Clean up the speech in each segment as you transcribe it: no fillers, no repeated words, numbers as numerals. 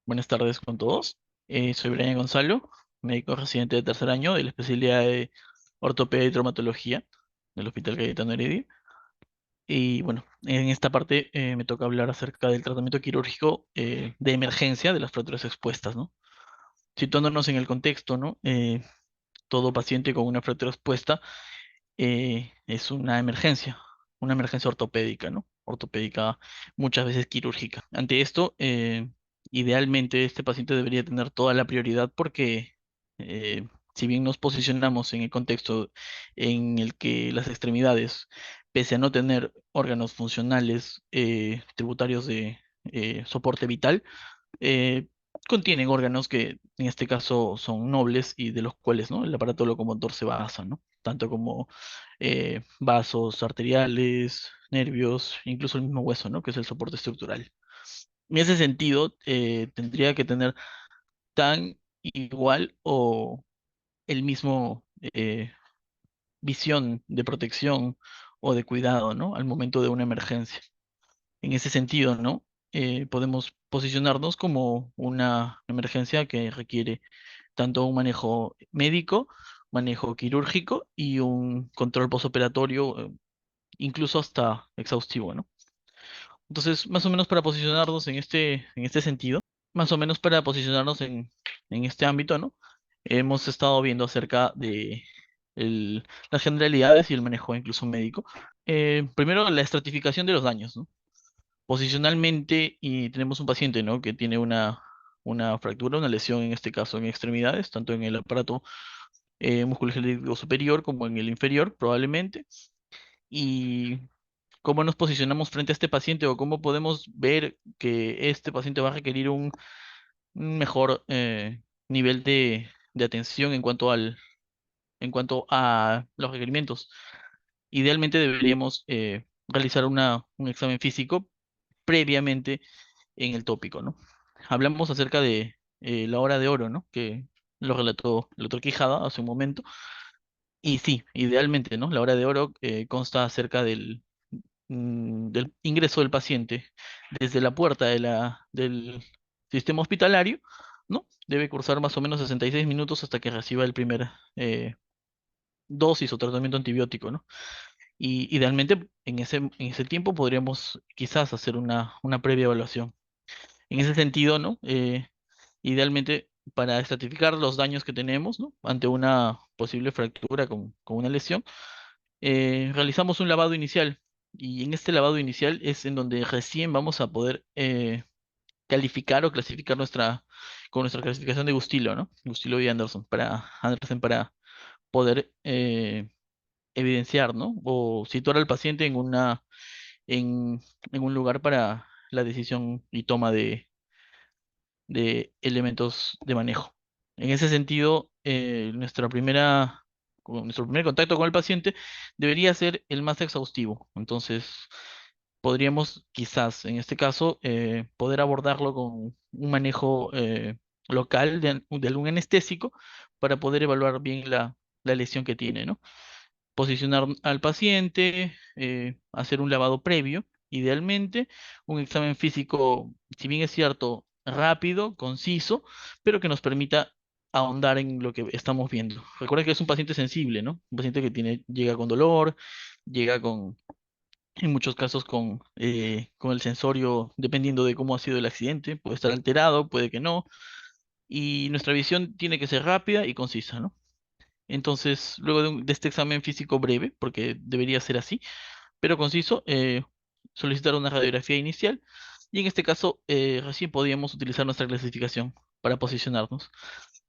Buenas tardes con todos. Soy Brian Gonzalo, médico residente de tercer año de la especialidad de ortopedia y traumatología del Hospital Cayetano Heredia. Y bueno, en esta parte me toca hablar acerca del tratamiento quirúrgico de emergencia de las fracturas expuestas, ¿no? Situándonos en el contexto, ¿no? Todo paciente con una fractura expuesta es una emergencia ortopédica, ¿no? Ortopédica, muchas veces quirúrgica. Ante esto, idealmente este paciente debería tener toda la prioridad porque eh, si bien nos posicionamos en el contexto en el que las extremidades, pese a no tener órganos funcionales tributarios de soporte vital, eh, contienen órganos que en este caso son nobles y de los cuales, ¿no?, el aparato locomotor se basa, ¿no? Tanto como vasos arteriales, nervios, incluso el mismo hueso, ¿no?, que es el soporte estructural. En ese sentido, tendría que tener tan igual o el mismo visión de protección o de cuidado, ¿no?, al momento de una emergencia. En ese sentido, ¿no? Podemos posicionarnos como una emergencia que requiere tanto un manejo médico, manejo quirúrgico y un control posoperatorio, incluso hasta exhaustivo, ¿no? Entonces, más o menos para posicionarnos en este sentido, más o menos para posicionarnos en este ámbito, ¿no? Hemos estado viendo acerca de las generalidades y el manejo incluso médico. Primero, la estratificación de los daños, ¿no? Posicionalmente, y tenemos un paciente, ¿no?, que tiene una fractura, una lesión, en este caso en extremidades, tanto en el aparato musculoesquelético superior como en el inferior, probablemente. Y cómo nos posicionamos frente a este paciente o cómo podemos ver que este paciente va a requerir un mejor nivel de atención en cuanto a los requerimientos. Idealmente deberíamos realizar un examen físico previamente en el tópico, ¿no? Hablamos acerca de la hora de oro, ¿no?, que lo relató el doctor Quijada hace un momento. Y sí, idealmente, ¿no? La hora de oro consta acerca del ingreso del paciente desde la puerta del sistema hospitalario, ¿no? Debe cursar más o menos 66 minutos hasta que reciba el primer dosis o tratamiento antibiótico, ¿no? Y idealmente en ese tiempo podríamos quizás hacer una previa evaluación. En ese sentido, ¿no? Idealmente, para estratificar los daños que tenemos, ¿no?, ante una posible fractura con una lesión, realizamos un lavado inicial. Y en este lavado inicial es en donde recién vamos a poder calificar o clasificar con nuestra clasificación de Gustilo, ¿no? Gustilo y Anderson para poder evidenciar, ¿no?, o situar al paciente en, en un lugar para la decisión y toma de elementos de manejo. En ese sentido, nuestro primer contacto con el paciente debería ser el más exhaustivo. Entonces, podríamos quizás, en este caso, poder abordarlo con un manejo local de algún anestésico para poder evaluar bien la lesión que tiene, ¿no? Posicionar al paciente, hacer un lavado previo, idealmente, un examen físico, si bien es cierto, rápido, conciso, pero que nos permita ahondar en lo que estamos viendo. Recuerda que es un paciente sensible, ¿no? Un paciente que llega con dolor, llega en muchos casos con el sensorio, dependiendo de cómo ha sido el accidente, puede estar alterado, puede que no, y nuestra visión tiene que ser rápida y concisa, ¿no? Entonces, luego de este examen físico breve, porque debería ser así, pero conciso, solicitar una radiografía inicial y en este caso recién podíamos utilizar nuestra clasificación para posicionarnos.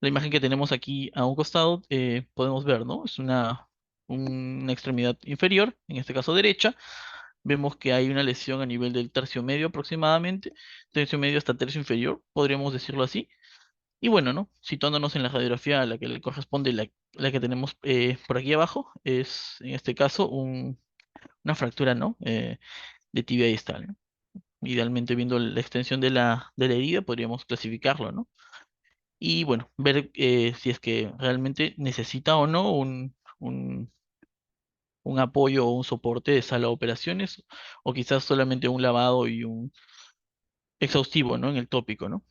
La imagen que tenemos aquí a un costado podemos ver, ¿no? Es una extremidad inferior, en este caso derecha. Vemos que hay una lesión a nivel del tercio medio aproximadamente, tercio medio hasta tercio inferior, podríamos decirlo así. Y bueno, ¿no? Situándonos en la radiografía a la que le corresponde, la que tenemos por aquí abajo, es en este caso una fractura, ¿no? De tibia distal, ¿no? Idealmente, viendo la extensión de la herida, podríamos clasificarlo, ¿no? Y bueno, ver si es que realmente necesita o no un apoyo o un soporte de sala de operaciones, o quizás solamente un lavado y un exhaustivo, ¿no?, en el tópico, ¿no?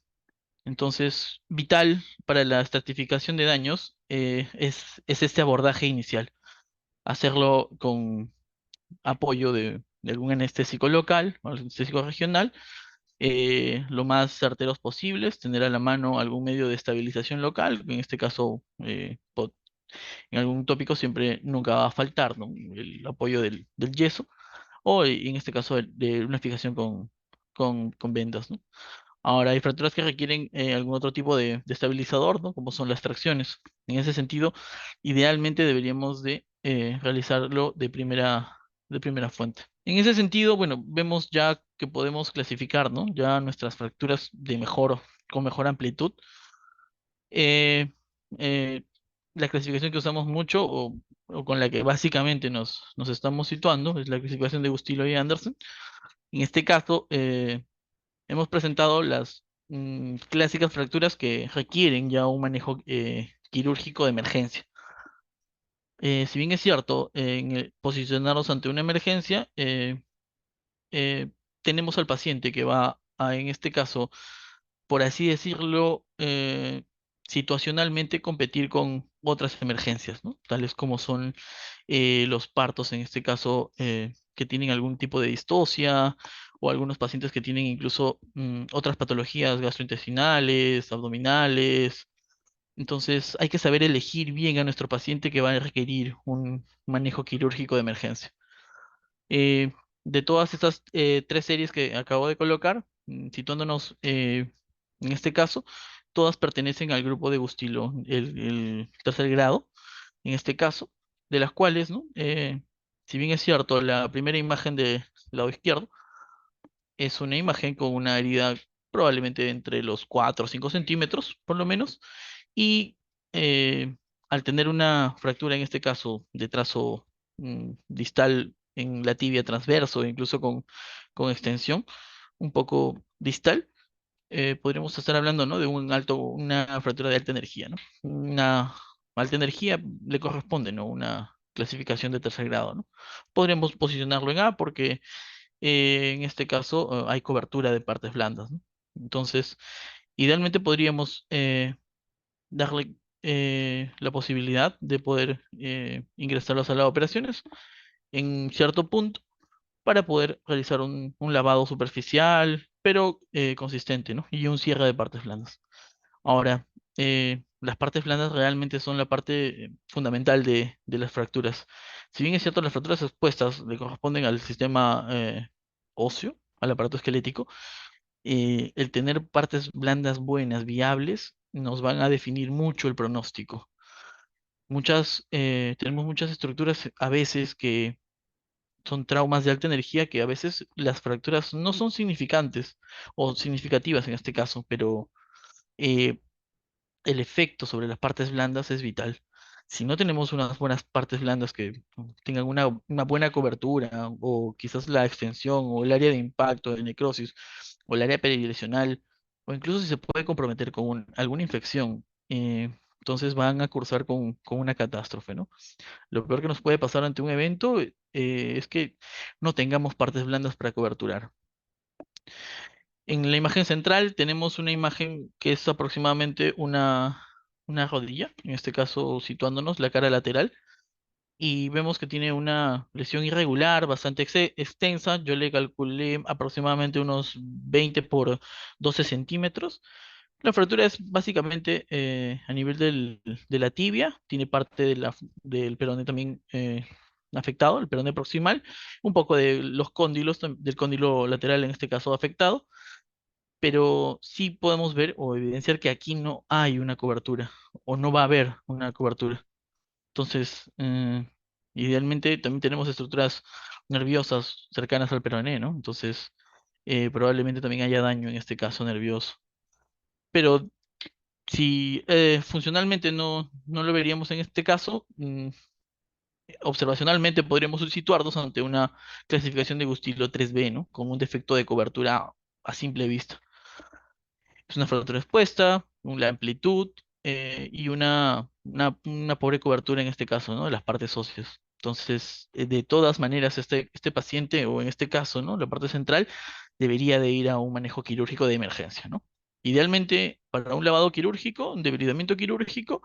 Entonces, vital para la estratificación de daños es este abordaje inicial, hacerlo con apoyo de algún anestésico local o anestésico regional, lo más certeros posibles, tener a la mano algún medio de estabilización local, en este caso, en algún tópico siempre nunca va a faltar, ¿no? El apoyo del yeso, o en este caso de una fijación con vendas, ¿no? Ahora, hay fracturas que requieren algún otro tipo de estabilizador, ¿no? Como son las tracciones. En ese sentido, idealmente deberíamos de realizarlo de primera fuente. En ese sentido, bueno, vemos ya que podemos clasificar, ¿no? Ya nuestras fracturas con mejor amplitud. Eh, eh, la clasificación que usamos mucho o con la que básicamente nos estamos situando es la clasificación de Bustillo y Anderson. En este caso, hemos presentado las clásicas fracturas que requieren ya un manejo quirúrgico de emergencia. Si bien es cierto, en posicionarnos ante una emergencia, eh, tenemos al paciente que va a, en este caso, por así decirlo, situacionalmente competir con otras emergencias, ¿no? Tales como son los partos, en este caso, que tienen algún tipo de distosia, o algunos pacientes que tienen incluso otras patologías gastrointestinales, abdominales. Entonces, hay que saber elegir bien a nuestro paciente que va a requerir un manejo quirúrgico de emergencia. Eh, de todas estas tres series que acabo de colocar, situándonos en este caso, todas pertenecen al grupo de Bustilo, el tercer grado, en este caso, de las cuales, ¿no? Si bien es cierto, la primera imagen del lado izquierdo es una imagen con una herida probablemente entre los 4 o 5 centímetros, por lo menos, y al tener una fractura, en este caso, de trazo distal en la tibia transverso, incluso con extensión un poco distal, podríamos estar hablando, ¿no? De una fractura de alta energía, ¿no? Una alta energía le corresponde, ¿no? Una clasificación de tercer grado, ¿no? Podríamos posicionarlo en A porque en este caso hay cobertura de partes blandas, ¿no? Entonces, idealmente podríamos darle la posibilidad de poder ingresar a la sala de operaciones en cierto punto para poder realizar un lavado superficial, pero consistente, ¿no? Y un cierre de partes blandas. Ahora, las partes blandas realmente son la parte fundamental de las fracturas. Si bien es cierto, las fracturas expuestas le corresponden al sistema óseo, al aparato esquelético, el tener partes blandas buenas, viables, nos van a definir mucho el pronóstico. Tenemos muchas estructuras a veces que son traumas de alta energía que a veces las fracturas no son significantes o significativas en este caso, pero eh, el efecto sobre las partes blandas es vital. Si no tenemos unas buenas partes blandas que tengan una buena cobertura, o quizás la extensión, o el área de impacto, de necrosis, o el área perilesional, o incluso si se puede comprometer con alguna infección, entonces van a cursar con una catástrofe, ¿no? Lo peor que nos puede pasar ante un evento es que no tengamos partes blandas para coberturar. En la imagen central tenemos una imagen que es aproximadamente una rodilla, en este caso situándonos la cara lateral, y vemos que tiene una lesión irregular, bastante extensa. Yo le calculé aproximadamente unos 20 por 12 centímetros. La fractura es básicamente a nivel de la tibia, tiene parte del peroné también afectado, el peroné proximal, un poco de los cóndilos, del cóndilo lateral en este caso afectado, pero sí podemos ver o evidenciar que aquí no hay una cobertura o no va a haber una cobertura. Entonces, idealmente también tenemos estructuras nerviosas cercanas al peroné, ¿no? Entonces, probablemente también haya daño en este caso nervioso. Pero si funcionalmente no lo veríamos en este caso, observacionalmente podríamos situarnos ante una clasificación de Gustilo 3B, ¿no? Con un defecto de cobertura a simple vista. Es una fractura expuesta, la amplitud y una pobre cobertura en este caso, ¿no? De las partes óseas. Entonces, de todas maneras, este paciente, o en este caso, ¿no? La parte central, debería de ir a un manejo quirúrgico de emergencia, ¿no? Idealmente, para un lavado quirúrgico, un debridamiento quirúrgico,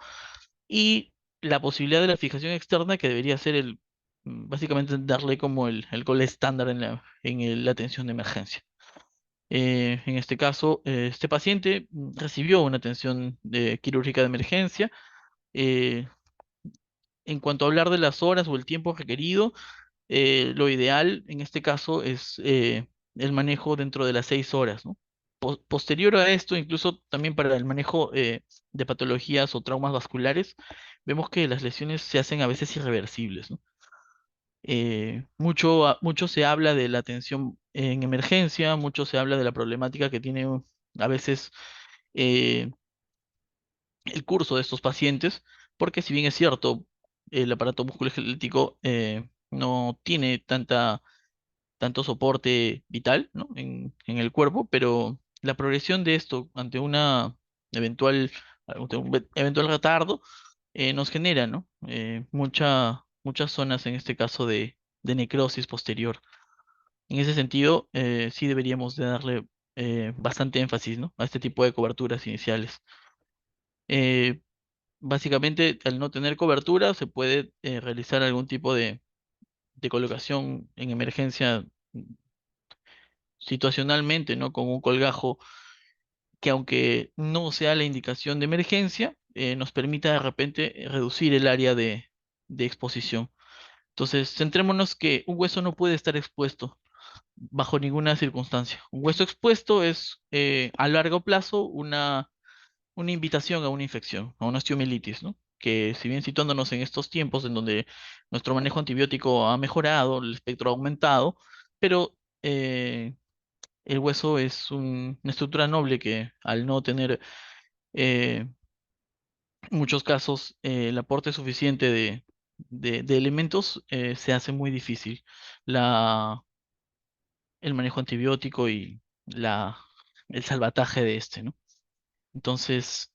y la posibilidad de la fijación externa que debería ser básicamente darle como el gol estándar la atención de emergencia. En este caso, este paciente recibió una atención quirúrgica de emergencia. Eh, en cuanto a hablar de las horas o el tiempo requerido, lo ideal en este caso es el manejo dentro de las 6 horas, ¿no? Posterior a esto, incluso también para el manejo de patologías o traumas vasculares, vemos que las lesiones se hacen a veces irreversibles, ¿no? Mucho se habla de la atención en emergencia, mucho se habla de la problemática que tiene a veces eh, el curso de estos pacientes, porque si bien es cierto, el aparato musculoesquelético no tiene tanto soporte vital, ¿no? en el cuerpo, pero la progresión de esto ante eventual, ante un eventual retardo nos genera, ¿no? Muchas zonas, en este caso, de necrosis posterior. En ese sentido, sí deberíamos de darle bastante énfasis, ¿no? A este tipo de coberturas iniciales. Eh, Básicamente, al no tener cobertura, se puede realizar algún tipo de colocación en emergencia situacionalmente, ¿no? Con un colgajo que, aunque no sea la indicación de emergencia, nos permita de repente reducir el área de exposición. Entonces, centrémonos que un hueso no puede estar expuesto bajo ninguna circunstancia. Un hueso expuesto es a largo plazo una invitación a una infección, a una osteomielitis, ¿no? Que, si bien situándonos en estos tiempos en donde nuestro manejo antibiótico ha mejorado, el espectro ha aumentado, pero el hueso es una estructura noble que, al no tener en muchos casos el aporte suficiente de elementos, se hace muy difícil la, el manejo antibiótico y el salvataje de este, ¿no? Entonces,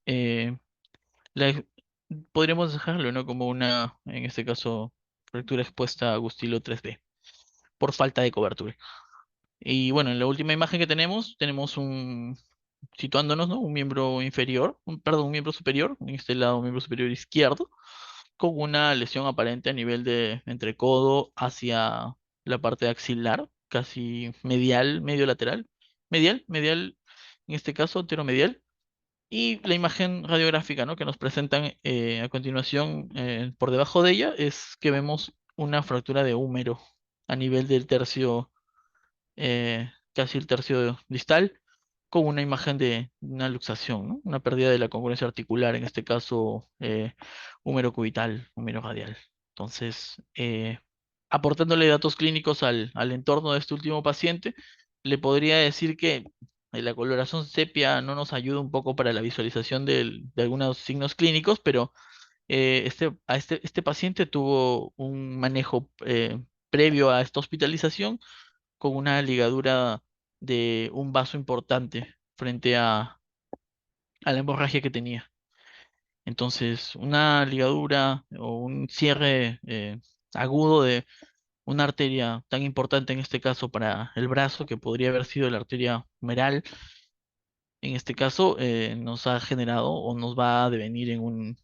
la- podríamos dejarlo, ¿no? Como en este caso, fractura expuesta a Gustilo 3B, por falta de cobertura. Y bueno, en la última imagen que tenemos situándonos, ¿no? Un miembro inferior, perdón, un miembro superior, en este lado, miembro superior izquierdo, con una lesión aparente a nivel de entre codo hacia la parte axilar, casi medial, medio lateral, medial, en este caso, anteromedial. Y la imagen radiográfica, ¿no? Que nos presentan a continuación, por debajo de ella, es que vemos una fractura de húmero a nivel del tercio, casi el tercio distal, con una imagen de una luxación, ¿no? Una pérdida de la congruencia articular, en este caso húmero cubital, húmero radial. Entonces, aportándole datos clínicos al entorno de este último paciente, le podría decir que la coloración sepia no nos ayuda un poco para la visualización de algunos signos clínicos, pero este paciente tuvo un manejo previo a esta hospitalización con una ligadura de un vaso importante frente a la hemorragia que tenía. Entonces, una ligadura o un cierre agudo de una arteria tan importante en este caso para el brazo, que podría haber sido la arteria humeral, en este caso nos ha generado o nos va a devenir en un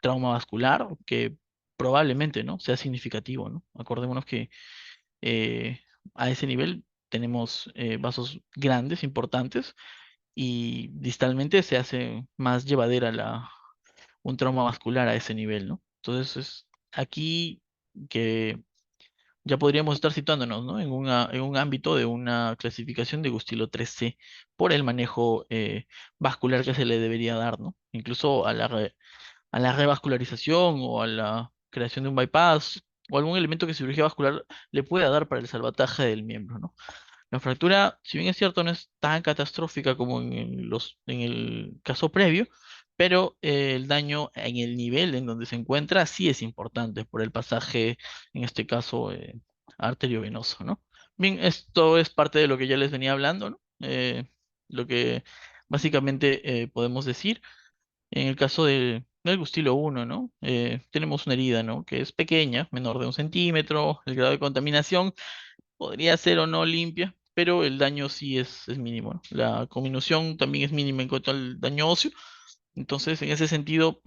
trauma vascular que probablemente, ¿no? sea significativo, ¿no? Acordémonos que eh, a ese nivel tenemos vasos grandes, importantes, y distalmente se hace más llevadera un trauma vascular a ese nivel, ¿no? Entonces, es aquí que ya podríamos estar situándonos, ¿no? En un ámbito de una clasificación de Gustilo 3C por el manejo vascular que se le debería dar, ¿no? Incluso a la revascularización o a la creación de un bypass o algún elemento que cirugía vascular le pueda dar para el salvataje del miembro, ¿no? La fractura, si bien es cierto, no es tan catastrófica como en el caso previo, pero el daño en el nivel en donde se encuentra sí es importante por el pasaje, en este caso, arteriovenoso, ¿no? Bien, esto es parte de lo que ya les venía hablando, ¿no? Lo que básicamente podemos decir. En el caso del Gustilo 1, ¿no? Tenemos una herida, ¿no? Que es pequeña, menor de 1 centímetro. El grado de contaminación podría ser o no limpia, pero el daño sí es mínimo, ¿no? La conminución también es mínima en cuanto al daño óseo, entonces en ese sentido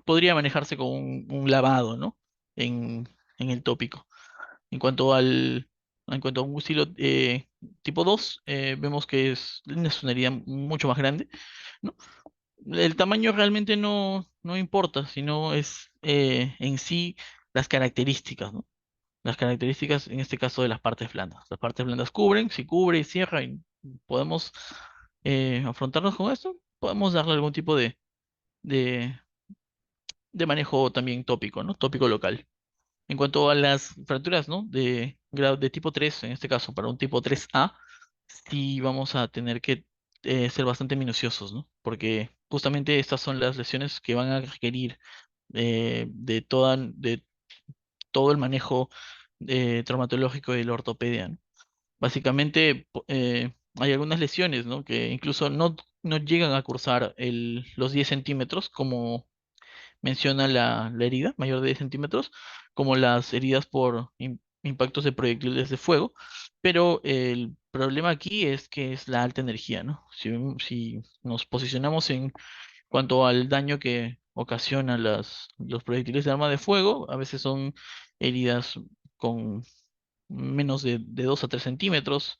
podría manejarse con un lavado, ¿no? En el tópico. En cuanto en cuanto a un estilo tipo 2 vemos que es una herida mucho más grande, ¿no? El tamaño realmente no importa, sino es en sí las características, ¿no? Las características, en este caso, de las partes blandas. Las partes blandas cubren, si cubre y cierra, y podemos afrontarnos con esto, podemos darle algún tipo de, de manejo también tópico, ¿no? Tópico local. En cuanto a las fracturas, ¿no? De grado de tipo 3 en este caso, para un tipo 3A sí vamos a tener que ser bastante minuciosos, ¿no? Porque justamente estas son las lesiones que van a requerir de todo el manejo traumatológico de la ortopedia, ¿no? Básicamente, hay algunas lesiones, ¿no? Que incluso no llegan a cursar los 10 centímetros, como menciona la herida, mayor de 10 centímetros, como las heridas por impactos de proyectiles de fuego, pero el problema aquí es que es la alta energía, ¿no? Si nos posicionamos en cuanto al daño que ocasiona los proyectiles de arma de fuego, a veces son heridas con menos de 2 a 3 centímetros,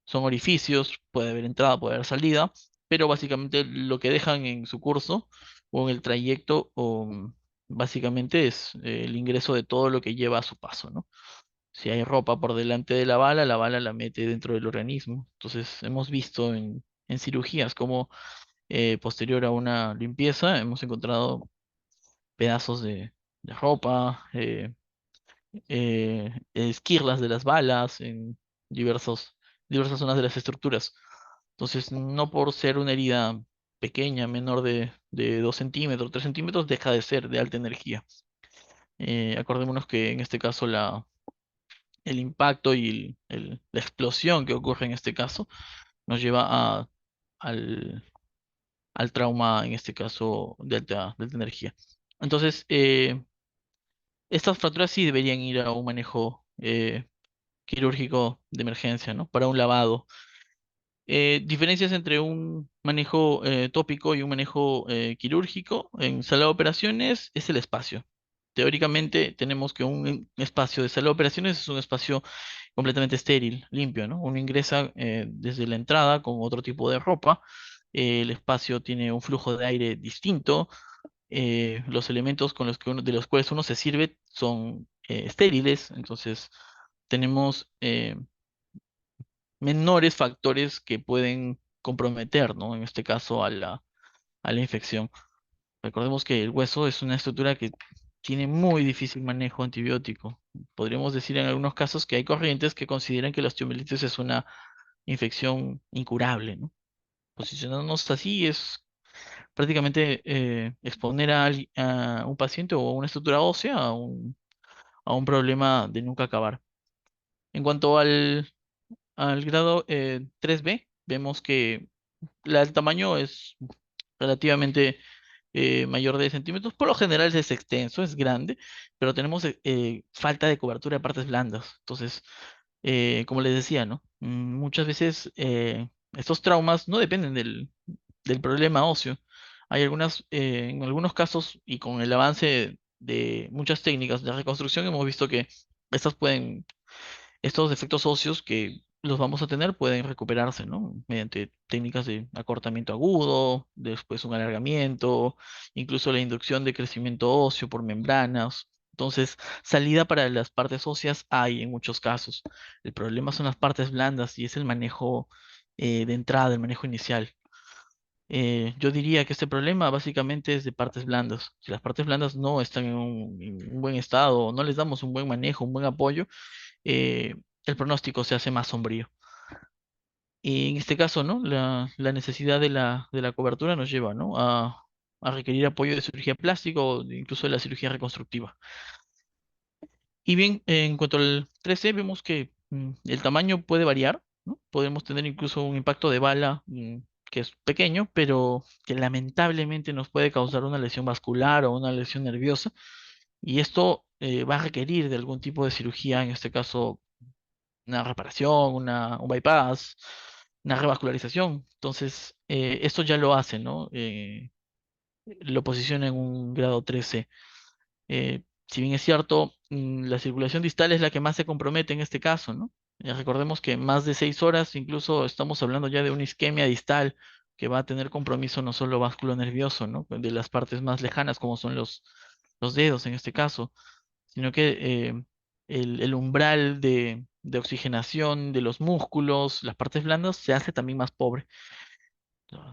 son orificios, puede haber entrada, puede haber salida, pero básicamente lo que dejan en su curso o en el trayecto, básicamente es el ingreso de todo lo que lleva a su paso, ¿no? Si hay ropa por delante de la bala la mete dentro del organismo. Entonces, hemos visto en cirugías como posterior a una limpieza, hemos encontrado pedazos de ropa, esquirlas de las balas en diversas zonas de las estructuras. Entonces, no por ser una herida pequeña, menor de 2 centímetros, 3 centímetros, deja de ser de alta energía. Acordémonos que en este caso el impacto y la explosión que ocurre en este caso nos lleva al, al trauma, en este caso, de alta energía. Entonces, estas fracturas sí deberían ir a un manejo quirúrgico de emergencia, ¿no? Para un lavado. Diferencias entre un manejo tópico y un manejo quirúrgico en sala de operaciones es el espacio. Teóricamente tenemos que un espacio de sala de operaciones es un espacio completamente estéril, limpio, ¿no? Uno ingresa desde la entrada con otro tipo de ropa, el espacio tiene un flujo de aire distinto, los elementos con los que de los cuales uno se sirve son estériles, entonces tenemos menores factores que pueden comprometer, ¿no? En este caso a la infección. Recordemos que el hueso es una estructura que tiene muy difícil manejo antibiótico. Podríamos decir en algunos casos que hay corrientes que consideran que la osteomielitis es una infección incurable, ¿no? Posicionarnos así es prácticamente exponer a un paciente o a una estructura ósea a un problema de nunca acabar. En cuanto al grado 3B, vemos que el tamaño es relativamente mayor de 10 centímetros. Por lo general es extenso, es grande, pero tenemos falta de cobertura de partes blandas. Entonces, como les decía, ¿no? Muchas veces estos traumas no dependen del problema óseo. En algunos casos, y con el avance de muchas técnicas de reconstrucción, hemos visto que estas estos defectos óseos que los vamos a tener pueden recuperarse, ¿no? Mediante técnicas de acortamiento agudo, después un alargamiento, incluso la inducción de crecimiento óseo por membranas. Entonces, salida para las partes óseas hay en muchos casos. El problema son las partes blandas y es el manejo de entrada, el manejo inicial. Yo diría que este problema básicamente es de partes blandas. Si las partes blandas no están en un buen estado, o no les damos un buen manejo, un buen apoyo, eh, el pronóstico se hace más sombrío. Y en este caso, ¿no? La necesidad de la cobertura nos lleva, ¿no? A requerir apoyo de cirugía plástica o incluso de la cirugía reconstructiva. Y bien, en cuanto al 13, vemos que el tamaño puede variar, ¿no? Podemos tener incluso un impacto de bala que es pequeño, pero que lamentablemente nos puede causar una lesión vascular o una lesión nerviosa. Y esto va a requerir de algún tipo de cirugía, en este caso una reparación, un bypass, una revascularización. Entonces, esto ya lo hace, ¿no? Lo posiciona en un grado 13. Si bien es cierto, la circulación distal es la que más se compromete en este caso, ¿no? Recordemos que más de 6 horas, incluso estamos hablando ya de una isquemia distal que va a tener compromiso no solo nervioso, ¿no? De las partes más lejanas, como son los dedos en este caso, sino que el umbral de oxigenación de los músculos, las partes blandas, se hace también más pobre.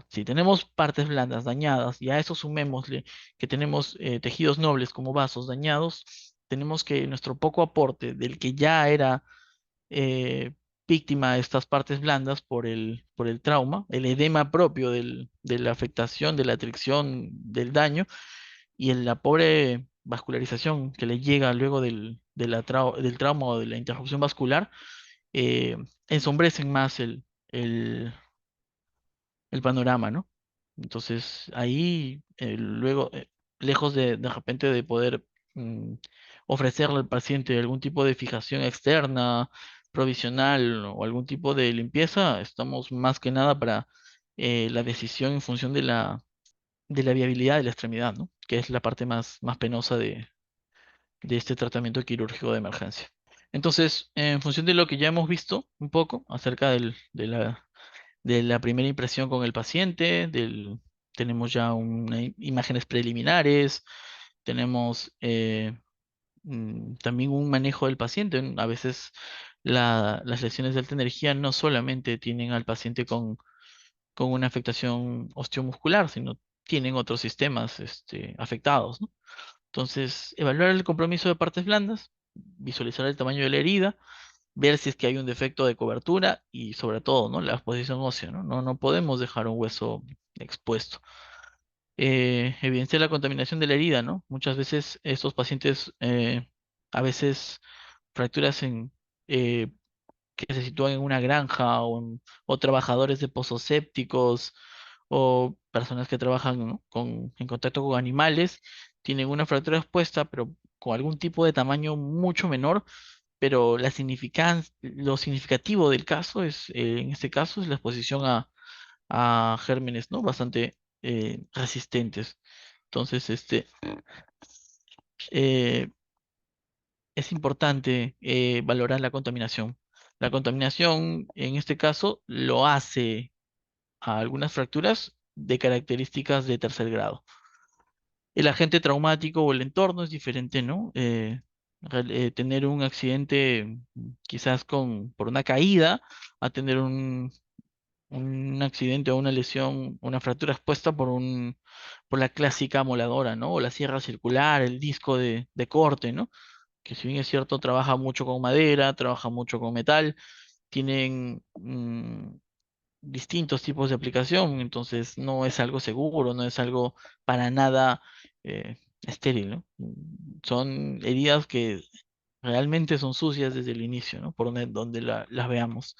Si tenemos partes blandas dañadas y a eso sumémosle que tenemos tejidos nobles como vasos dañados, tenemos que nuestro poco aporte del que ya era eh, víctima de estas partes blandas por el trauma, el edema propio de la afectación, de la fricción, del daño y en la pobre vascularización que le llega luego del trauma o de la interrupción vascular, eh, ensombrecen más el panorama, ¿no? Entonces ahí luego, lejos de repente de poder mm, ofrecerle al paciente algún tipo de fijación externa, provisional o algún tipo de limpieza, estamos más que nada para la decisión en función de la viabilidad de la extremidad, ¿no? Que es la parte más penosa de este tratamiento quirúrgico de emergencia. Entonces, en función de lo que ya hemos visto un poco acerca de la primera impresión con el paciente, tenemos ya imágenes preliminares, tenemos también un manejo del paciente. A veces las lesiones de alta energía no solamente tienen al paciente con una afectación osteomuscular, sino tienen otros sistemas afectados, ¿no? Entonces, evaluar el compromiso de partes blandas, visualizar el tamaño de la herida, ver si es que hay un defecto de cobertura y sobre todo, ¿no? La exposición ósea, ¿no? No podemos dejar un hueso expuesto. Evidenciar la contaminación de la herida, ¿no? Muchas veces estos pacientes, a veces fracturas eh, que se sitúan en una granja o trabajadores de pozos sépticos o personas que trabajan, ¿no? En contacto con animales, tienen una fractura expuesta, pero con algún tipo de tamaño mucho menor, pero lo significativo del caso es, en este caso, es la exposición a gérmenes, ¿no? Bastante resistentes. Entonces, eh, es importante valorar la contaminación. La contaminación, en este caso, lo hace a algunas fracturas de características de tercer grado. El agente traumático o el entorno es diferente, ¿no? Tener un accidente quizás por una caída, a tener un accidente o una lesión, una fractura expuesta por la clásica moladora, ¿no? O la sierra circular, el disco de corte, ¿no? Que si bien es cierto, trabaja mucho con madera, trabaja mucho con metal, tienen distintos tipos de aplicación, entonces no es algo seguro, no es algo para nada estéril, ¿no? Son heridas que realmente son sucias desde el inicio, ¿no? Por donde las veamos.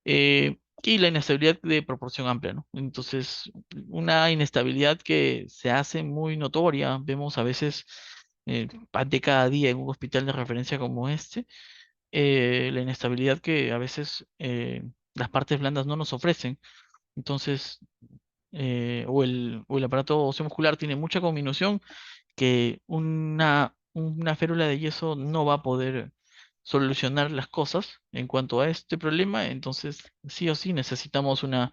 Y la inestabilidad de proporción amplia, ¿no? Entonces, una inestabilidad que se hace muy notoria, vemos a veces de cada día en un hospital de referencia como este, la inestabilidad que a veces las partes blandas no nos ofrecen. Entonces, o el aparato osteomuscular tiene mucha conminución que una férula de yeso no va a poder solucionar las cosas en cuanto a este problema, entonces sí o sí necesitamos una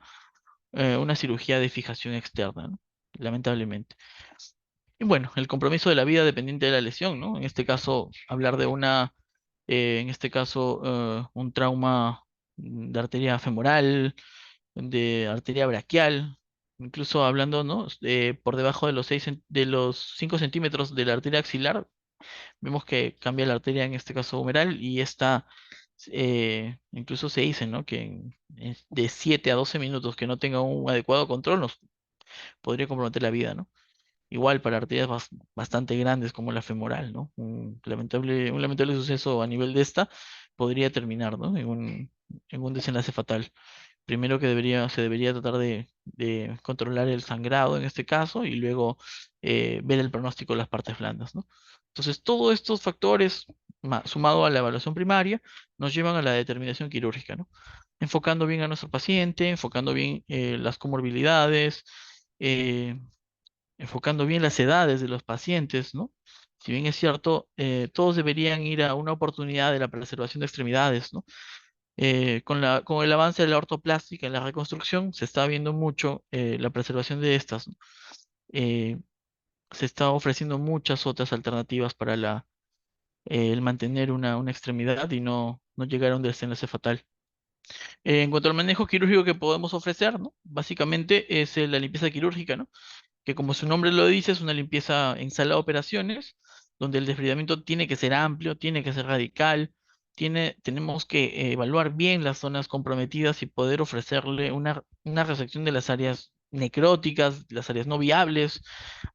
cirugía de fijación externa, ¿no? Lamentablemente. Y bueno, el compromiso de la vida dependiente de la lesión, ¿no? En este caso, hablar de en este caso, un trauma de arteria femoral, de arteria braquial, incluso hablando, ¿no? Por debajo de de los 5 centímetros de la arteria axilar, vemos que cambia la arteria, en este caso humeral, y esta, incluso se dice, ¿no? Que de 7 a 12 minutos que no tenga un adecuado control nos podría comprometer la vida, ¿no? Igual para arterias bastante grandes como la femoral, ¿no? Un lamentable suceso a nivel de esta podría terminar, ¿no? En un desenlace fatal. Primero que se debería tratar de controlar el sangrado en este caso y luego ver el pronóstico de las partes blandas, ¿no? Entonces, todos estos factores sumado a la evaluación primaria, nos llevan a la determinación quirúrgica, ¿no? Enfocando bien a nuestro paciente, enfocando bien las comorbilidades, eh, enfocando bien las edades de los pacientes, ¿no? Si bien es cierto, todos deberían ir a una oportunidad de la preservación de extremidades, ¿no? Con el avance de la ortoplástica y la reconstrucción, se está viendo mucho la preservación de estas, ¿no? Eh, Se está ofreciendo muchas otras alternativas para el mantener una extremidad y no llegar a un desenlace fatal. En cuanto al manejo quirúrgico que podemos ofrecer, ¿no? Básicamente es la limpieza quirúrgica, ¿no? Que como su nombre lo dice, es una limpieza en sala de operaciones, donde el desbridamiento tiene que ser amplio, tiene que ser radical, tenemos que evaluar bien las zonas comprometidas y poder ofrecerle una resección de las áreas necróticas, las áreas no viables.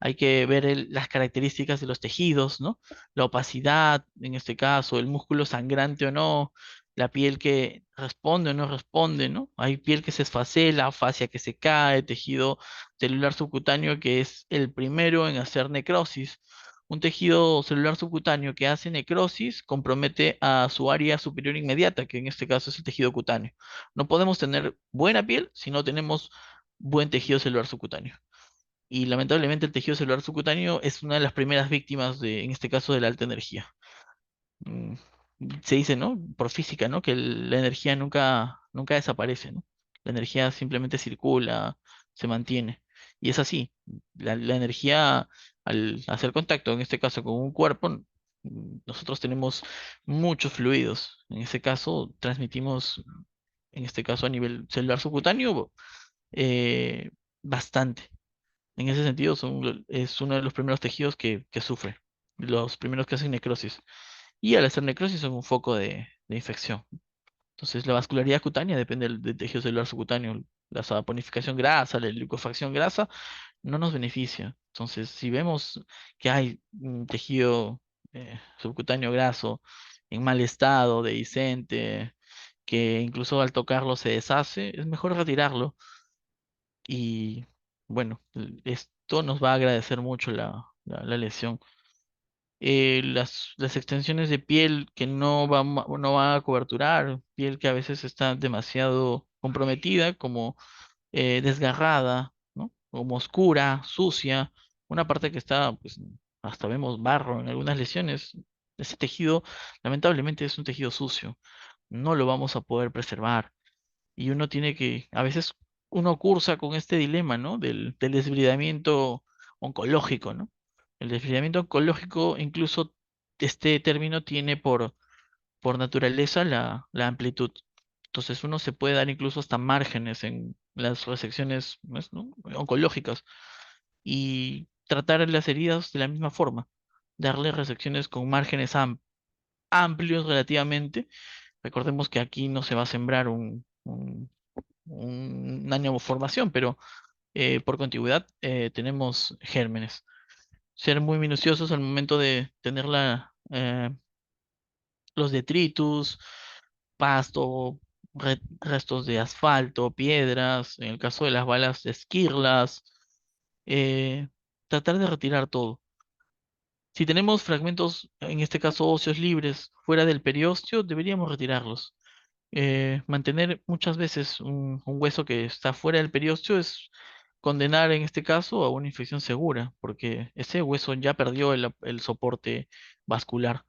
Hay que ver las características de los tejidos, ¿no? La opacidad, en este caso, el músculo sangrante o no, la piel que responde o no responde, ¿no? Hay piel que se esfacela, fascia que se cae, tejido celular subcutáneo que es el primero en hacer necrosis. Un tejido celular subcutáneo que hace necrosis compromete a su área superior inmediata, que en este caso es el tejido cutáneo. No podemos tener buena piel si no tenemos buen tejido celular subcutáneo. Y lamentablemente el tejido celular subcutáneo es una de las primeras víctimas en este caso, de la alta energía. mm, Se dice, ¿no? Por física, ¿no? Que la energía nunca desaparece, ¿no? La energía simplemente circula, se mantiene. Y es así. La energía, al hacer contacto, en este caso, con un cuerpo, nosotros tenemos muchos fluidos. En este caso, transmitimos, en este caso, a nivel celular subcutáneo, eh, bastante. En ese sentido, es uno de los primeros tejidos que sufre, los primeros que hacen necrosis. Y al hacer necrosis son un foco de infección. Entonces, la vascularidad cutánea depende del tejido celular subcutáneo. La saponificación grasa, la liquefacción grasa, no nos beneficia. Entonces, si vemos que hay un tejido subcutáneo graso en mal estado, dehiscente, que incluso al tocarlo se deshace, es mejor retirarlo. Y bueno, esto nos va a agradecer mucho la lesión. Las extensiones de piel que no van a coberturar, piel que a veces está demasiado comprometida, como desgarrada, ¿no? Como oscura, sucia, una parte que está, pues, hasta vemos barro en algunas lesiones. Ese tejido, lamentablemente, es un tejido sucio, no lo vamos a poder preservar. Y uno tiene que, a veces uno cursa con este dilema, ¿no? Del desbridamiento oncológico, ¿no? El desbridamiento oncológico, incluso este término tiene por naturaleza la amplitud. Entonces uno se puede dar incluso hasta márgenes en las resecciones, pues, ¿no? Oncológicas y tratar las heridas de la misma forma, darle resecciones con márgenes amplios relativamente. Recordemos que aquí no se va a sembrar una neoformación, pero por contigüidad tenemos gérmenes. Ser muy minuciosos al momento de tener los detritus, pasto, restos de asfalto, piedras, en el caso de las balas, esquirlas, eh, tratar de retirar todo. Si tenemos fragmentos, en este caso óseos libres, fuera del periósteo, deberíamos retirarlos. Mantener muchas veces un hueso que está fuera del periósteo es condenar en este caso a una infección segura, porque ese hueso ya perdió el soporte vascular.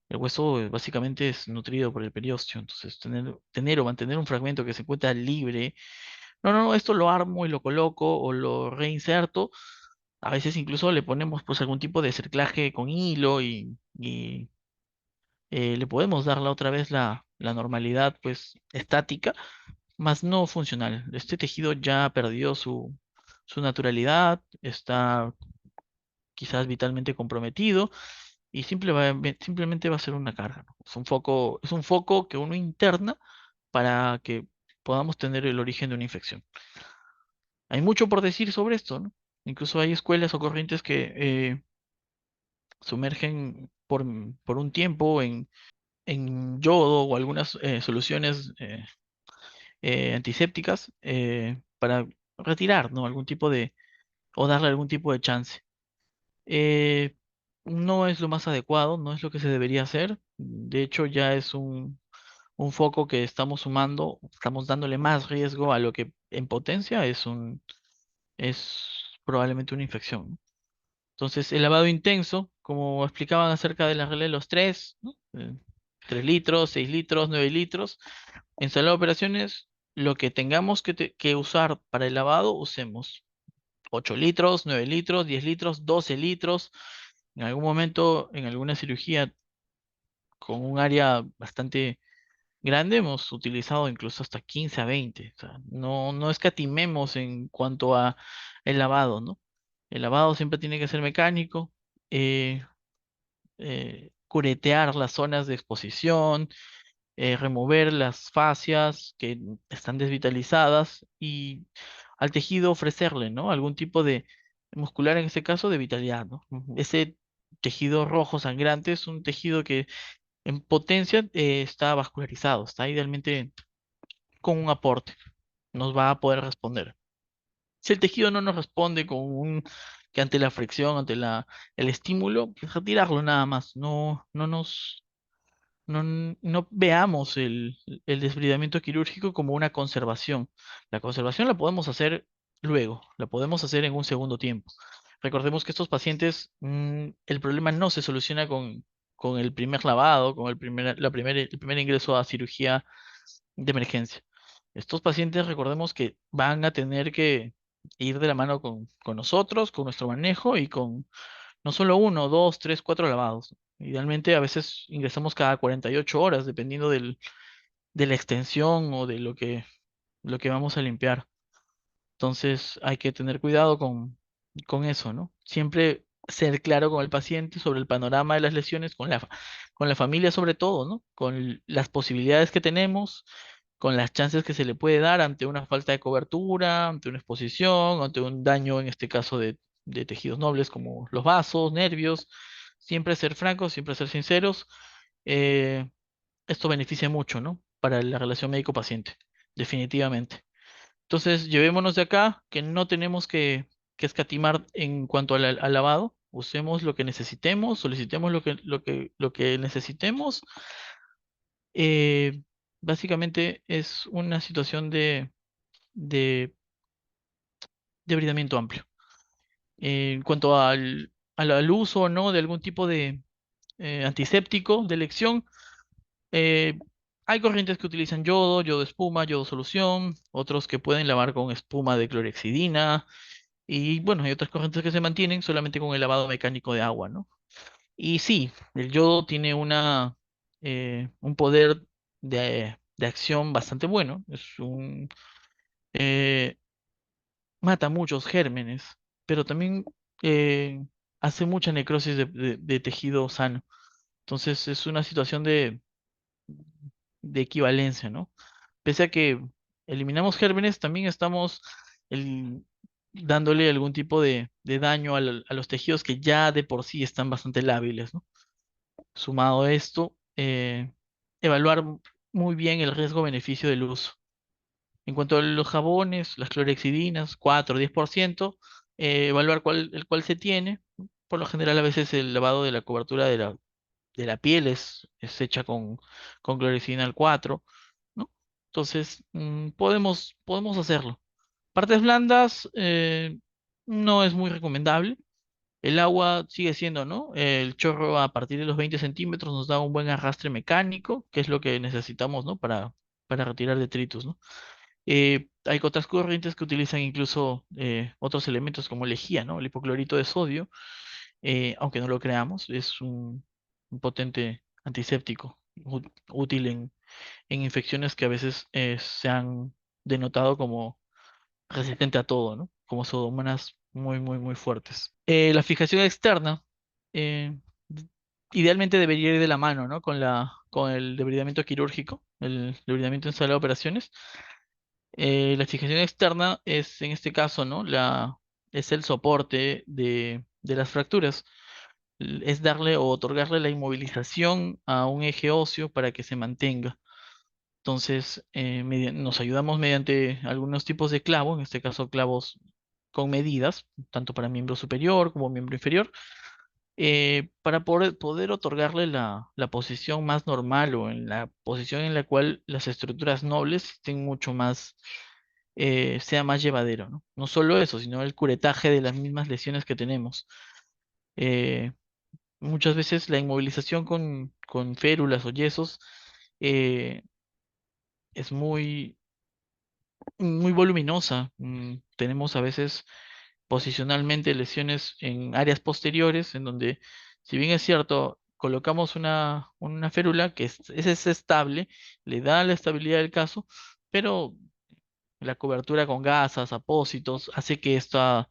El hueso básicamente es nutrido por el periósteo, entonces tener o mantener un fragmento que se encuentra libre, no, esto lo armo y lo coloco o lo reinserto. A veces incluso le ponemos pues algún tipo de cerclaje con hilo y le podemos dar la otra vez la normalidad pues estática, más no funcional. Este tejido ya perdió su naturalidad, está quizás vitalmente comprometido y simplemente va a ser una carga, ¿no? Es un foco que uno interna para que podamos tener el origen de una infección. Hay mucho por decir sobre esto, ¿no? Incluso hay escuelas o corrientes que sumergen por un tiempo en yodo o algunas soluciones antisépticas para retirar, ¿no? Algún tipo o darle algún tipo de chance. no es lo más adecuado, no es lo que se debería hacer. De hecho, ya es un foco que estamos sumando, estamos dándole más riesgo a lo que en potencia es probablemente una infección, ¿no? Entonces, el lavado intenso, como explicaban acerca de la regla de los tres, ¿no? 3 litros, 6 litros, 9 litros. En sala de operaciones, lo que tengamos que usar para el lavado, usemos 8 litros, 9 litros, 10 litros, 12 litros. En algún momento, en alguna cirugía con un área bastante grande, hemos utilizado incluso hasta 15 a 20. O sea, no escatimemos en cuanto a el lavado, ¿no? El lavado siempre tiene que ser mecánico, eh, curetear las zonas de exposición, remover las fascias que están desvitalizadas y al tejido ofrecerle, ¿no? Algún tipo de muscular, en este caso, de vitalidad, ¿no? Ese tejido rojo sangrante es un tejido que en potencia está vascularizado, está idealmente con un aporte, nos va a poder responder. Si el tejido no nos responde que ante la fricción, el estímulo, pues retirarlo nada más, no veamos el desbridamiento quirúrgico como una conservación. La conservación la podemos hacer luego, la podemos hacer en un segundo tiempo. Recordemos que estos pacientes, el problema no se soluciona con el primer lavado, con el primer ingreso a cirugía de emergencia. Estos pacientes, recordemos que van a tener que ir de la mano con nosotros, con nuestro manejo y con no solo uno, dos, tres, cuatro lavados. Idealmente a veces ingresamos cada 48 horas, dependiendo de la extensión o de lo que vamos a limpiar. Entonces hay que tener cuidado con eso, ¿no? Siempre ser claro con el paciente sobre el panorama de las lesiones, con la familia sobre todo, ¿no? Con las posibilidades que tenemos, con las chances que se le puede dar ante una falta de cobertura, ante una exposición, ante un daño, en este caso de tejidos nobles como los vasos, nervios. Siempre ser francos, siempre ser sinceros. eh, Esto beneficia mucho, ¿no? Para la relación médico-paciente, definitivamente. Entonces, llevémonos de acá que no tenemos que escatimar en cuanto al lavado. Usemos lo que necesitemos, solicitemos lo que necesitemos. Eh, Básicamente es una situación de debridamiento amplio. En cuanto al uso o no de algún tipo de antiséptico de elección, eh, hay corrientes que utilizan yodo, yodo espuma, yodo solución, otros que pueden lavar con espuma de clorexidina. Y bueno, hay otras corrientes que se mantienen solamente con el lavado mecánico de agua, ¿no? Y sí, el yodo tiene un poder de acción bastante bueno. Eh, Mata muchos gérmenes, pero también eh, hace mucha necrosis de tejido sano. Entonces es una situación de equivalencia, ¿no? Pese a que eliminamos gérmenes, también estamos el- dándole algún tipo de daño a los tejidos que ya de por sí están bastante lábiles, ¿no? Sumado a esto, evaluar muy bien el riesgo-beneficio del uso. En cuanto a los jabones, las clorhexidinas, 4 o 10%, evaluar el cual se tiene. Por lo general, a veces el lavado de la cobertura de la piel es hecha con clorexidina al 4, ¿no? Entonces, podemos hacerlo. Partes blandas, no es muy recomendable. El agua sigue siendo, ¿no? El chorro a partir de los 20 centímetros nos da un buen arrastre mecánico, que es lo que necesitamos, ¿no? Para retirar detritus, ¿no? Hay otras corrientes que utilizan incluso otros elementos como lejía, ¿no? El hipoclorito de sodio, aunque no lo creamos, es un potente antiséptico útil en infecciones que a veces se han denotado como resistente a todo, ¿no? Como pseudomonas muy fuertes. La fijación externa, eh, d- idealmente debería ir de la mano, ¿no? Con el debridamiento quirúrgico, el debridamiento en sala de operaciones. La fijación externa es, en este caso, ¿no? Es el soporte de las fracturas. Es darle o otorgarle la inmovilización a un eje óseo para que se mantenga. Entonces, nos ayudamos mediante algunos tipos de clavos, en este caso clavos con medidas, tanto para miembro superior como miembro inferior. para poder otorgarle la posición más normal o en la posición en la cual las estructuras nobles estén mucho más, sea más llevadero, ¿no? No solo eso, sino el curetaje de las mismas lesiones que tenemos. Eh, Muchas veces la inmovilización con férulas o yesos eh, es muy voluminosa. Tenemos a veces posicionalmente lesiones en áreas posteriores, en donde, si bien es cierto, colocamos una férula que es estable, le da la estabilidad del caso, pero la cobertura con gasas, apósitos, hace que estas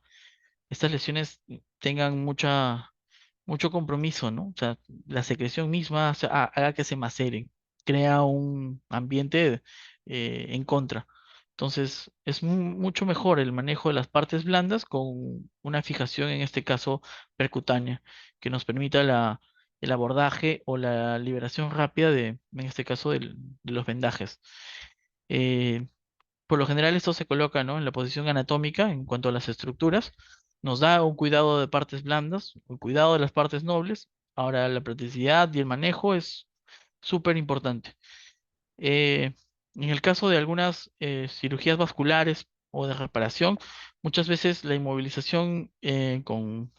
lesiones tengan mucho compromiso, ¿no? O sea, la secreción misma haga que se maceren, crea un ambiente en contra. Entonces, es mucho mejor el manejo de las partes blandas con una fijación, en este caso percutánea, que nos permita el abordaje o la liberación rápida en este caso, de los vendajes. Eh, por lo general esto se coloca, ¿no?, en la posición anatómica en cuanto a las estructuras. Nos da un cuidado de partes blandas, un cuidado de las partes nobles. Ahora la practicidad y el manejo es súper importante. Eh, en el caso de algunas cirugías vasculares o de reparación, muchas veces la inmovilización con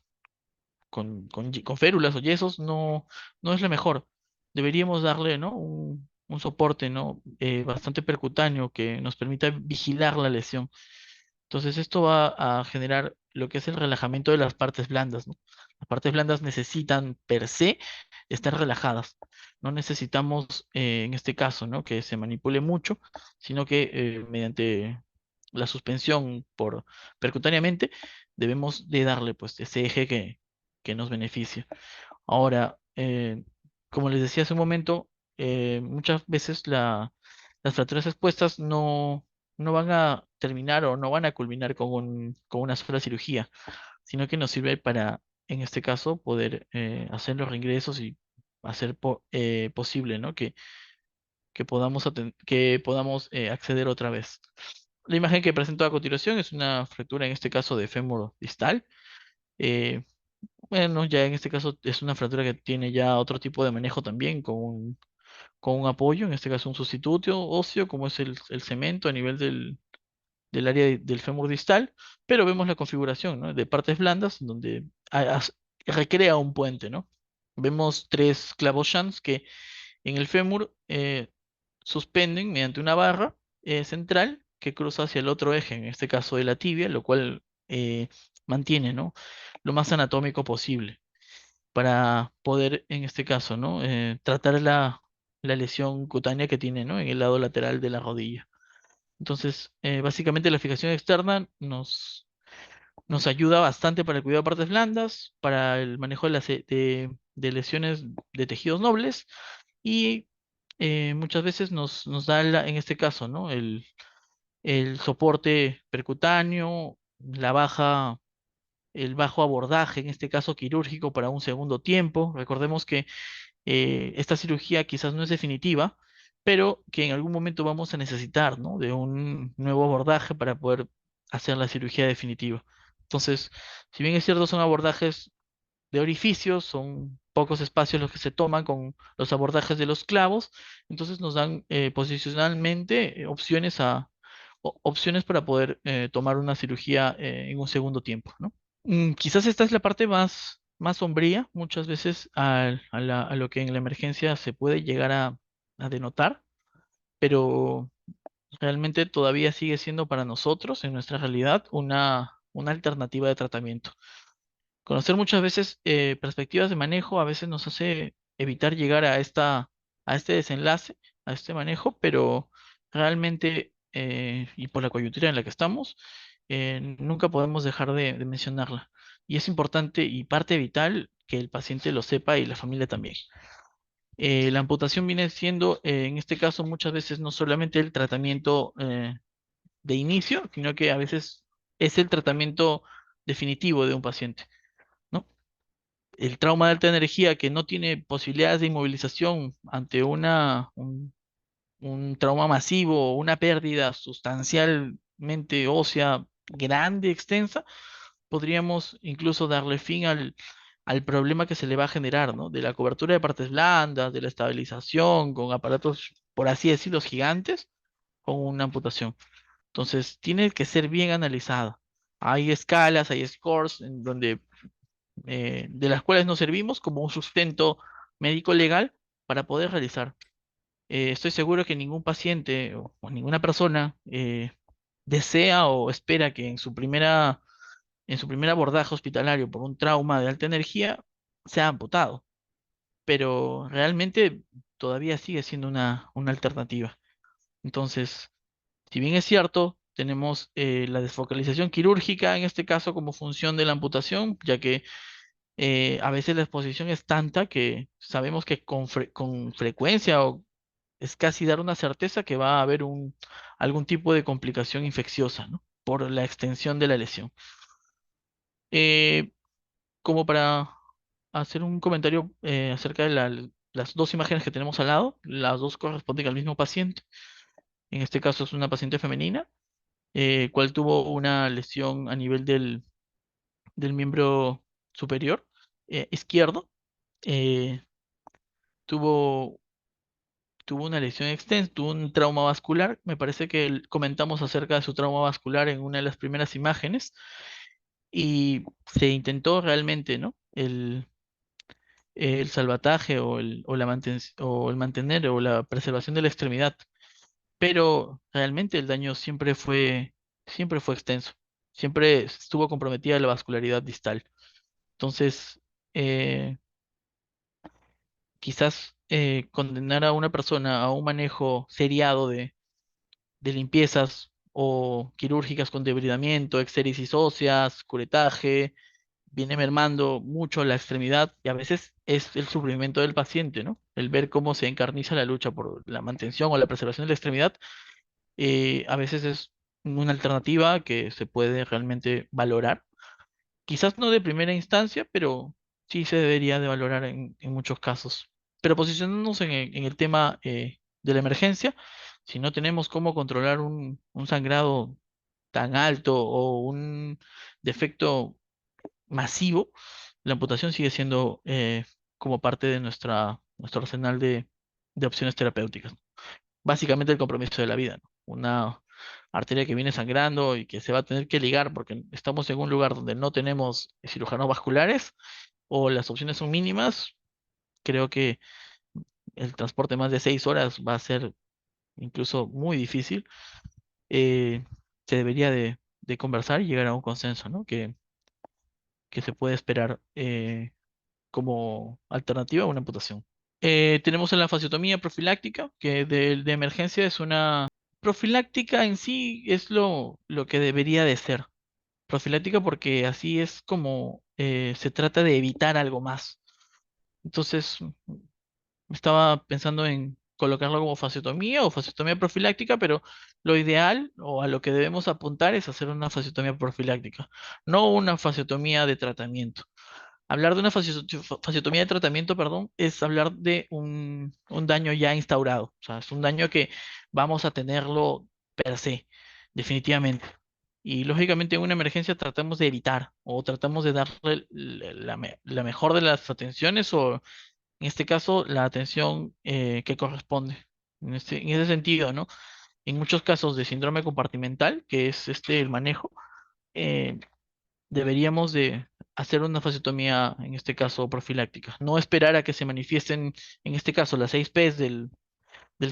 férulas o yesos no es la mejor. Deberíamos darle, ¿no?, un soporte, ¿no?, bastante percutáneo que nos permita vigilar la lesión. Entonces esto va a generar lo que es el relajamiento de las partes blandas, ¿no? Las partes blandas necesitan per se estar relajadas. No necesitamos, en este caso, ¿no?, que se manipule mucho, sino que mediante la suspensión percutáneamente debemos de darle pues ese eje que nos beneficia. Ahora, como les decía hace un momento, muchas veces las fracturas expuestas no van a terminar o no van a culminar con una sola cirugía, sino que nos sirve para, en este caso, poder hacer los reingresos y hacer posible, ¿no?, que podamos acceder otra vez. La imagen que presento a continuación es una fractura, en este caso, de fémur distal. Eh, bueno, ya en este caso es una fractura que tiene ya otro tipo de manejo también, con un apoyo, en este caso un sustituto óseo, como es el cemento a nivel del área del fémur distal, pero vemos la configuración, ¿no?, de partes blandas, donde recrea un puente, ¿no? Vemos tres clavos shunts que en el fémur suspenden mediante una barra central que cruza hacia el otro eje, en este caso de la tibia, lo cual mantiene, ¿no?, lo más anatómico posible para poder, en este caso, ¿no?, tratar la lesión cutánea que tiene, ¿no?, en el lado lateral de la rodilla. Entonces, básicamente la fijación externa nos ayuda bastante para el cuidado de partes blandas, para el manejo de lesiones de tejidos nobles y muchas veces nos da, en este caso, ¿no?, el soporte percutáneo, el bajo abordaje, en este caso quirúrgico, para un segundo tiempo. Recordemos que esta cirugía quizás no es definitiva, pero que en algún momento vamos a necesitar, ¿no?, de un nuevo abordaje para poder hacer la cirugía definitiva. Entonces, si bien es cierto, son abordajes de orificios, son pocos espacios los que se toman con los abordajes de los clavos, entonces nos dan posicionalmente opciones para poder tomar una cirugía en un segundo tiempo, ¿no? Quizás esta es la parte más sombría, muchas veces a lo que en la emergencia se puede llegar a denotar, pero realmente todavía sigue siendo para nosotros, en nuestra realidad, una alternativa de tratamiento. Conocer muchas veces perspectivas de manejo a veces nos hace evitar llegar a este desenlace, a este manejo, pero realmente, y por la coyuntura en la que estamos, nunca podemos dejar de mencionarla. Y es importante y parte vital que el paciente lo sepa y la familia también. La amputación viene siendo, en este caso, muchas veces no solamente el tratamiento de inicio, sino que a veces es el tratamiento definitivo de un paciente, ¿no? El trauma de alta energía que no tiene posibilidades de inmovilización ante un trauma masivo o una pérdida sustancialmente ósea grande, extensa, podríamos incluso darle fin al problema que se le va a generar, ¿no? De la cobertura de partes blandas, de la estabilización, con aparatos, por así decirlo, gigantes, con una amputación. Entonces, tiene que ser bien analizada. Hay escalas, hay scores en donde, de las cuales nos servimos como un sustento médico legal para poder realizar. Estoy seguro que ningún paciente o ninguna persona desea o espera que en su primer abordaje hospitalario por un trauma de alta energía sea amputado, pero realmente todavía sigue siendo una alternativa. Entonces, si bien es cierto, tenemos la desfocalización quirúrgica en este caso como función de la amputación, ya que a veces la exposición es tanta que sabemos que con frecuencia o es casi dar una certeza que va a haber algún tipo de complicación infecciosa, ¿no? Por la extensión de la lesión. Eh, Como para hacer un comentario acerca de las dos imágenes que tenemos al lado, las dos corresponden al mismo paciente. En este caso es una paciente femenina, cual tuvo una lesión a nivel del miembro superior izquierdo. eh, tuvo, tuvo una lesión extensa, tuvo un trauma vascular. Me parece que comentamos acerca de su trauma vascular en una de las primeras imágenes y se intentó realmente, ¿no? El salvataje o el mantener o la preservación de la extremidad, pero realmente el daño siempre fue extenso, siempre estuvo comprometida la vascularidad distal. Entonces, eh, quizás condenar a una persona a un manejo seriado de limpiezas o quirúrgicas con debridamiento, exéresis óseas, curetaje, viene mermando mucho la extremidad y a veces es el sufrimiento del paciente, ¿no? El ver cómo se encarniza la lucha por la mantención o la preservación de la extremidad, a veces es una alternativa que se puede realmente valorar. Quizás no de primera instancia, pero sí se debería de valorar en muchos casos. Pero posicionándonos en el tema de la emergencia, si no tenemos cómo controlar un sangrado tan alto o un defecto masivo, la amputación sigue siendo como parte de nuestro arsenal de opciones terapéuticas. Básicamente el compromiso de la vida, ¿no? Una arteria que viene sangrando y que se va a tener que ligar porque estamos en un lugar donde no tenemos cirujanos vasculares o las opciones son mínimas, creo que el transporte más de 6 horas va a ser incluso muy difícil. eh, Se debería de conversar y llegar a un consenso, ¿no? Que se puede esperar como alternativa a una amputación. Tenemos en la fasciotomía profiláctica, que de emergencia es una profiláctica en sí, es lo que debería de ser. Profiláctica porque así es como se trata de evitar algo más. Entonces, estaba pensando en colocarlo como fasciotomía o fasciotomía profiláctica, pero lo ideal o a lo que debemos apuntar es hacer una fasciotomía profiláctica, no una fasciotomía de tratamiento. Hablar de una fasciotomía de tratamiento, perdón, es hablar de un daño ya instaurado. O sea, es un daño que vamos a tenerlo per se, definitivamente. Y lógicamente en una emergencia tratamos de evitar o tratamos de darle la mejor de las atenciones o en este caso la atención que corresponde. En ese sentido, ¿no? En muchos casos de síndrome compartimental, que es el manejo, eh, deberíamos de hacer una fasectomía, en este caso profiláctica. No esperar a que se manifiesten, en este caso, las 6 Ps del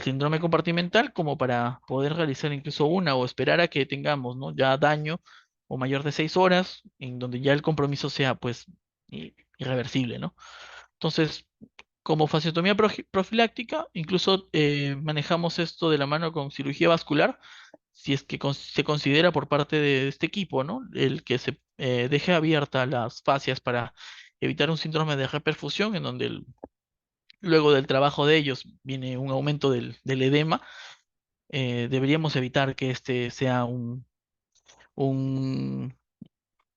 síndrome compartimental como para poder realizar incluso una o esperar a que tengamos, ¿no? Ya daño o mayor de 6 horas, en donde ya el compromiso sea, pues, irreversible, ¿no? Entonces, como fasectomía profiláctica, incluso manejamos esto de la mano con cirugía vascular, si es que se considera por parte de este equipo, ¿no? El que se deje abiertas las fascias para evitar un síndrome de reperfusión, en donde luego del trabajo de ellos viene un aumento del edema. Deberíamos evitar que este sea un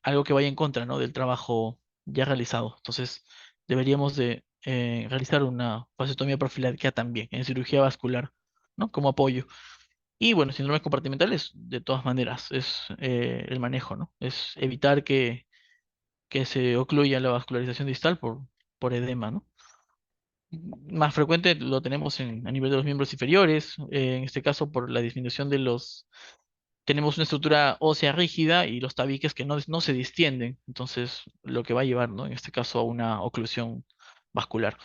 algo que vaya en contra, ¿no? Del trabajo ya realizado. Entonces, deberíamos de realizar una vasectomía profiláctica también en cirugía vascular, ¿no? Como apoyo. Y bueno, síndromes compartimentales, de todas maneras, es el manejo, ¿no? Es evitar que que se ocluya la vascularización distal por edema, ¿no? Más frecuente lo tenemos a nivel de los miembros inferiores, en este caso por la disminución de los... Tenemos una estructura ósea rígida y los tabiques que no se distienden, entonces lo que va a llevar, ¿no? En este caso a una oclusión vascular.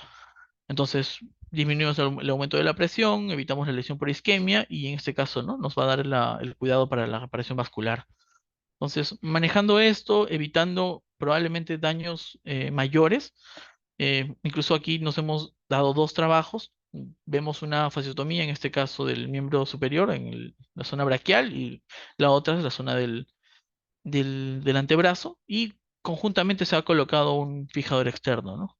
Entonces disminuimos el aumento de la presión, evitamos la lesión por isquemia y en este caso, ¿no? Nos va a dar el cuidado para la reparación vascular. Entonces, manejando esto, evitando probablemente daños mayores, incluso aquí nos hemos dado dos trabajos. Vemos una fasciotomía, en este caso del miembro superior, en la zona braquial, y la otra es la zona del antebrazo, y conjuntamente se ha colocado un fijador externo, ¿no?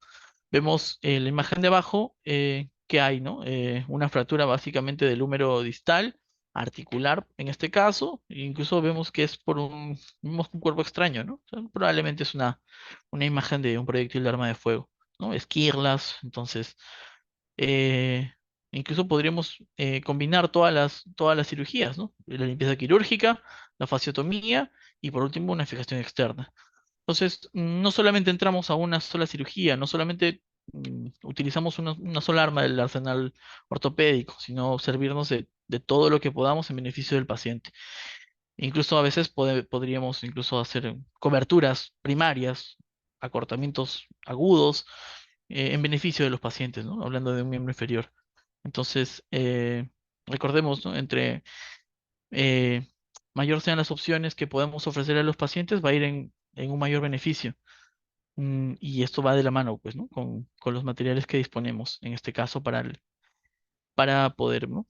Vemos la imagen de abajo que hay, ¿no? Una fractura básicamente del húmero distal, articular en este caso, e incluso vemos que es vemos un cuerpo extraño, ¿no? O sea, probablemente es una imagen de un proyectil de arma de fuego, ¿no? Esquirlas, entonces, eh, incluso podríamos combinar todas las cirugías, ¿no? La limpieza quirúrgica, la fasciotomía y por último una fijación externa. Entonces, no solamente entramos a una sola cirugía, no solamente utilizamos una sola arma del arsenal ortopédico, sino servirnos de todo lo que podamos en beneficio del paciente. Incluso a veces podríamos incluso hacer coberturas primarias, acortamientos agudos, en beneficio de los pacientes, ¿no? Hablando de un miembro inferior. Entonces, recordemos, ¿no? Entre eh, mayor sean las opciones que podemos ofrecer a los pacientes, va a ir en un mayor beneficio. Y esto va de la mano, pues, ¿no? Con los materiales que disponemos, en este caso, para poder, ¿no?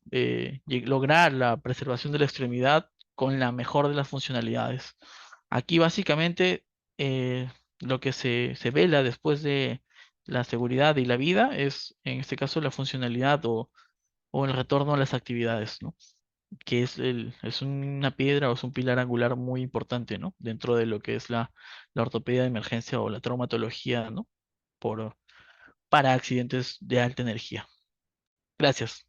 Lograr la preservación de la extremidad con la mejor de las funcionalidades. Aquí, básicamente, lo que se vela después de la seguridad y la vida es, en este caso, la funcionalidad o el retorno a las actividades, ¿no? Que es una piedra o es un pilar angular muy importante, ¿no? Dentro de lo que es la ortopedia de emergencia o la traumatología, ¿no? Por, para accidentes de alta energía. Gracias.